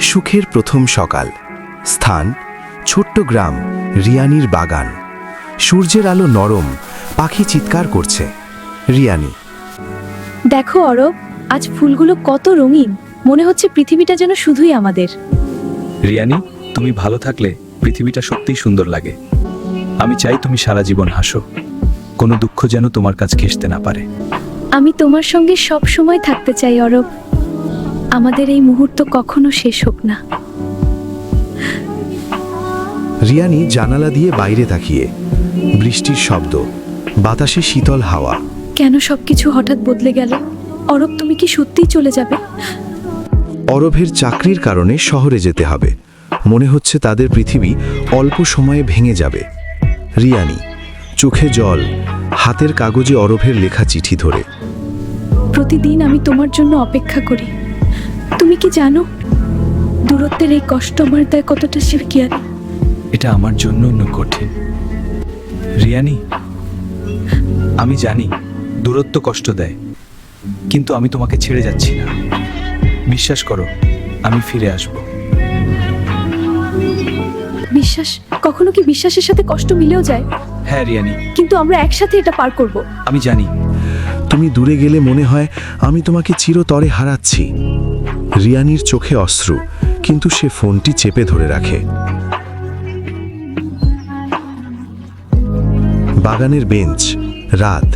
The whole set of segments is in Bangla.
সুখের প্রথম সকাল। স্থান ছোট্ট গ্রাম রিয়ানির বাগান। সূর্যের আলো নরম, পাখি চিৎকার করছে। রিয়ানি, দেখো অরব, আজ ফুলগুলো কত রঙিন, মনে হচ্ছে পৃথিবীটা যেন শুধুই আমাদের। রিয়ানি, তুমি ভালো থাকলে পৃথিবীটা সত্যিই সুন্দর লাগে। আমি চাই তুমি সারা জীবন হাসো, কোনো দুঃখ যেন তোমার কাছে ঘেঁষতে না পারে। আমি তোমার সঙ্গে সব সময় থাকতে চাই অরব। আমাদের এই মুহূর্ত কখনো শেষ হোক না। রিয়ানি জানালা দিয়ে বাইরে তাকিয়ে। বৃষ্টির শব্দ, বাতাসে শীতল হাওয়া। কেন সবকিছু হঠাৎ বদলে গেল? অরব, তুমি কি সত্যিই চলে যাবে? অরবের চাকরির কারণে শহরে যেতে হবে। মনে হচ্ছে তাদের পৃথিবী অল্প সময়ে ভেঙে যাবে। রিয়ানি, চোখে জল, হাতের কাগজে অরবের লেখা চিঠি ধরে। প্রতিদিন আমি তোমার জন্য অপেক্ষা করি। তুমি কি জানো দূরত্বের এই কষ্ট আমার দেয় কতটা শিরকিয়ানি? এটা আমার জন্য কঠিন। রিয়ানি, আমি জানি দূরত্ব কষ্ট দেয়, কিন্তু আমি তোমাকে ছেড়ে যাচ্ছি না। বিশ্বাস করো, আমি ফিরে আসব। বিশ্বাস? কখনো কি বিশ্বাসের সাথে কষ্ট মিলেও যায়? হ্যাঁ রিয়ানি, কিন্তু আমরা একসাথে এটা পার করব। আমি জানি। তুমি দূরে গেলে মনে হয় আমি তোমাকে চিরতরে হারাচ্ছি। রিয়ানির চোখে অশ্রু, কিন্তু সে ফোনটি চেপে ধরে রাখে। বাগানের বেঞ্চ, রাত।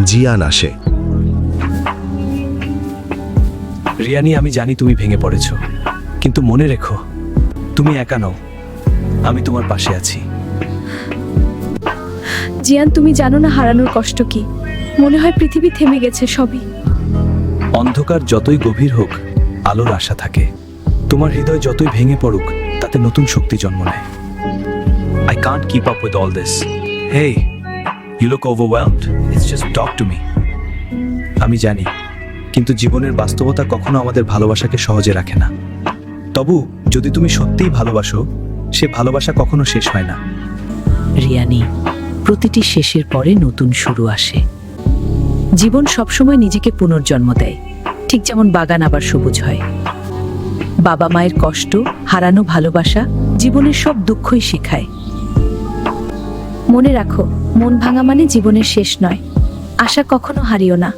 জিয়ান আসে। রিয়ানি, আমি জানি তুমি ভেঙে পড়েছো, কিন্তু মনে রেখো তুমি একা নও, আমি তোমার পাশে আছি। জিয়ান, তুমি জানো না হারানোর কষ্ট কি। মনে হয় পৃথিবী থেমে গেছে সবই। অন্ধকার যতই গভীর হোক, আলোর আশা থাকে। তোমার হৃদয় যতই ভেঙে পড়ুক, তাতে নতুন শক্তি জন্ম নেয়। I can't keep up with all this. Hey, you look overwhelmed. It's just talk to me. আমি জানি, কিন্তু জীবনের বাস্তবতা কখনো আমাদের ভালোবাসাকে সহজে রাখে না। তবু যদি তুমি সত্যিই ভালোবাসো, সে ভালোবাসা কখনো শেষ হয় না। রিয়ানি, প্রতিটি শেষের পরে নতুন শুরু আসে। জীবন সবসময় নিজেকে পুনর্জন্ম দেয়, ঠিক যেমন বাগান আবার সবুজ হয়। বাবা মায়ের কষ্ট, হারানো ভালোবাসা, জীবনের সব দুঃখই শেখায়। মনে রাখো, মন ভাঙা মানে জীবনের শেষ নয়। আশা কখনো হারিও না।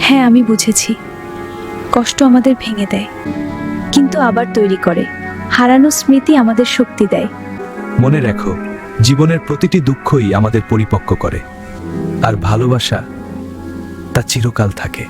হ্যাঁ, আমি বুঝেছি, কষ্ট আমাদের ভেঙে দেয়, কিন্তু আবার তৈরি করে। হারানো স্মৃতি আমাদের শক্তি দেয়। মনে রাখো, জীবনের প্রতিটি দুঃখই আমাদের পরিপক্ক করে, আর ভালোবাসা তা চিরকাল থাকে।